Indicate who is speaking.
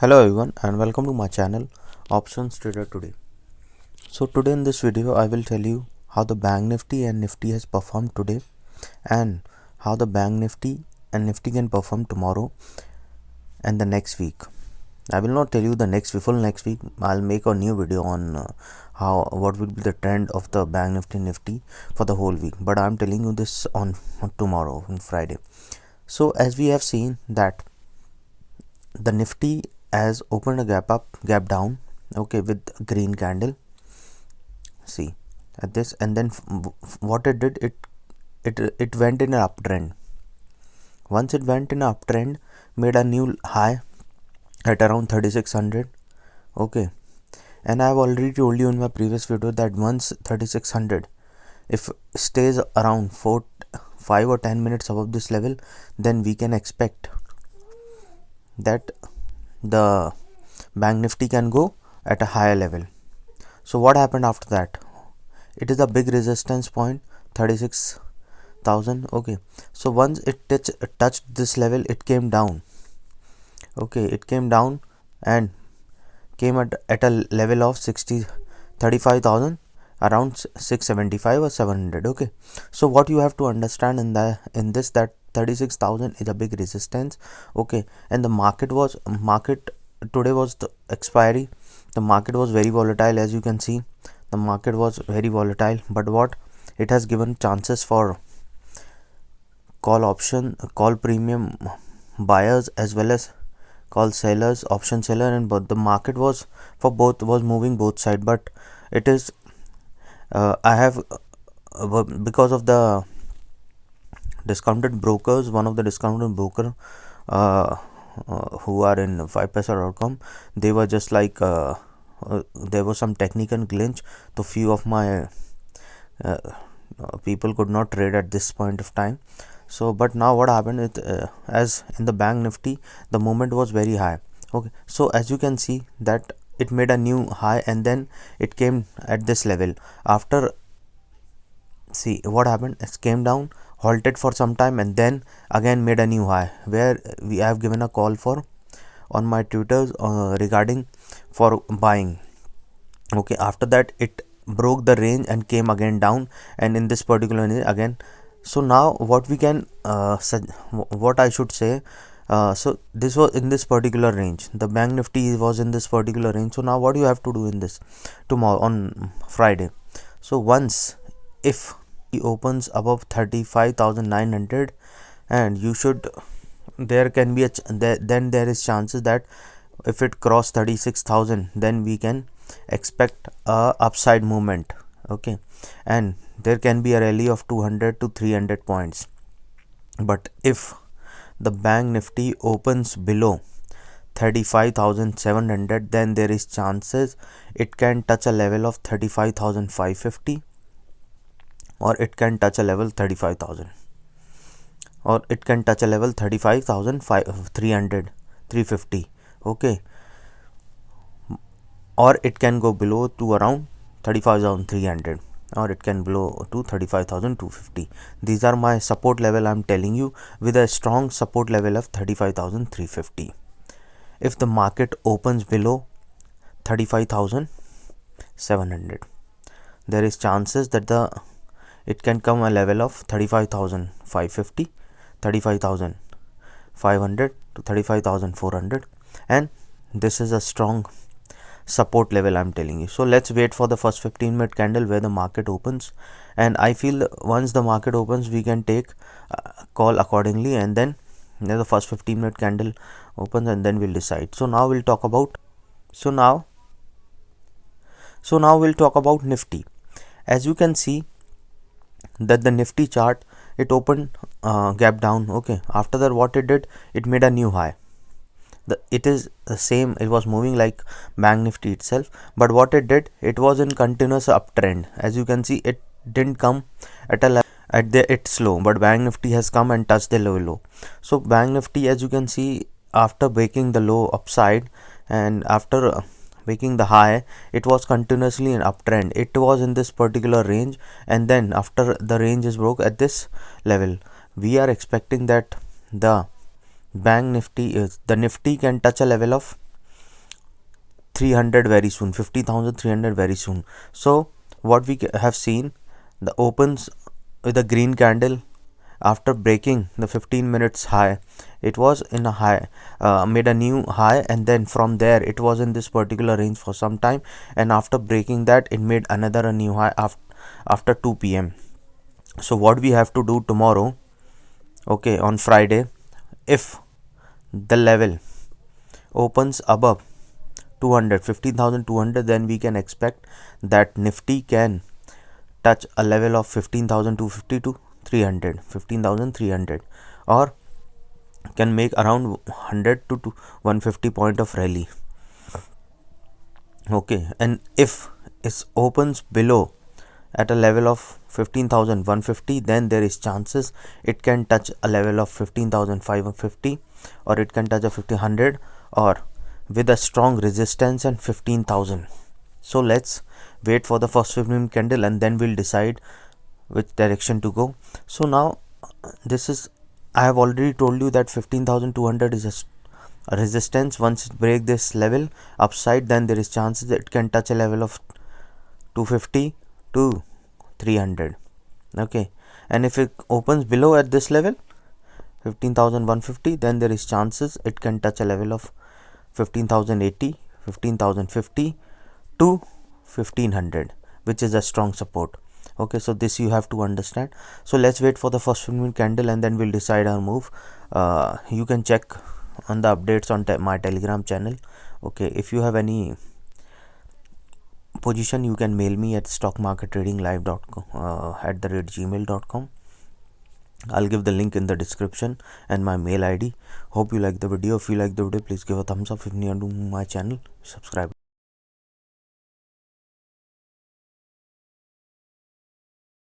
Speaker 1: Hello everyone and welcome to my channel Options Trader Today. So today in this video I will tell you how the Bank Nifty and Nifty has performed today and how the Bank Nifty and Nifty can perform tomorrow and the next week. I will not tell you the full next week. I'll make a new video on what will be the trend of the Bank Nifty and Nifty for the whole week, but I'm telling you this on tomorrow, on Friday. So as we have seen that the Nifty has opened a gap down, okay, with green candle. See at this, and then what it did, it went in an uptrend. Once it went in an uptrend, made a new high at around 3600, okay. And I've already told you in my previous video that once 3600, if stays around 5 or 10 minutes above this level, then we can expect that the Bank Nifty can go at a higher level. So what happened after that? It is a big resistance point, 36,000, okay. So once it touched this level, it came down, okay. It came down and came at a level of 35,000, around 675 or 700, okay. So what you have to understand in this that 36,000 is a big resistance, okay. And the market today was the expiry. The market was very volatile, as you can see. The market was very volatile, but what it has given chances for call premium buyers as well as call sellers, option seller, and both the market was moving both side. But it is I have because of the discounted brokers, one of the discounted broker who are in 5paisa.com, they were just like there was some technical glitch, so few of my people could not trade at this point of time. So but now what happened, as in the Bank Nifty, the movement was very high, okay. So as you can see that it made a new high and then it came at this level. After, see what happened, it came down, halted for some time, and then again made a new high, where we have given a call for on my Twitter regarding for buying, okay. After that it broke the range and came again down, and in this particular range again. So now what we can what I should say, so this was in this particular range, the Bank Nifty was in this particular range. So now what you have to do in this tomorrow on Friday, so once if he opens above 35,900, and you should, there can be then there is chances that if it cross 36,000, then we can expect a upside movement, okay. And there can be a rally of 200 to 300 points. But if the Bank Nifty opens below 35,700, then there is chances it can touch a level of 35,550, or it can touch a level 35,000, or it can touch a level 35,300, 350, okay. Or it can go below to around 35,300, or it can blow to 35,250. These are my support level, I'm telling you, with a strong support level of 35,350. If the market opens below 35,700, there is chances that it can come a level of 35,550, 35,500 to 35,400, and this is a strong support level, I'm telling you. So let's wait for the first 15-minute candle where the market opens, and I feel once the market opens we can take call accordingly, and then the first 15-minute candle opens and then we'll decide. So now we'll talk about Nifty. As you can see that the Nifty chart, it opened gap down, okay. After that what it did, it made a new high. It is the same, it was moving like Bank Nifty itself, but what it did, it was in continuous uptrend. As you can see, it didn't come at a level at its low, but Bank Nifty has come and touched the low. So Bank Nifty, as you can see, after breaking the low upside and after breaking the high, it was continuously in uptrend. It was in this particular range, and then after the range is broke at this level, we are expecting that the Bank Nifty is the Nifty can touch a level of 300 very soon, 50,300 very soon. So what we have seen, the opens with a green candle after breaking the 15 minutes high. It was in a high, made a new high, and then from there it was in this particular range for some time, and after breaking that it made another new high after 2 p.m. So what we have to do tomorrow, okay, on Friday, if the level opens above 200, 15,200, then we can expect that Nifty can touch a level of 15,250 to 300, 15,300, or can make around 100 to 150 point of rally. Okay, and if it opens below at a level of 15,150, then there is chances it can touch a level of 15,550, or it can touch a 1,500, or with a strong resistance and 15,000. So let's wait for the first 15 candle and then we'll decide which direction to go. So now this is, I have already told you that 15,200 is a resistance. Once it break this level upside, then there is chances that it can touch a level of 250 to 300. Okay, and if it opens below at this level 15,150, then there is chances it can touch a level of 15,080, 15,050 to 1,500, which is a strong support. Okay, so this you have to understand. So let's wait for the first 15 candle and then we'll decide our move. You can check on the updates on my Telegram channel. Okay, if you have any position, you can mail me at stockmarkettradinglive.com @gmail.com. I'll give the link in the description and my mail ID. Hope you like the video. If you like the video, please give a thumbs up. If you're new to my channel, subscribe.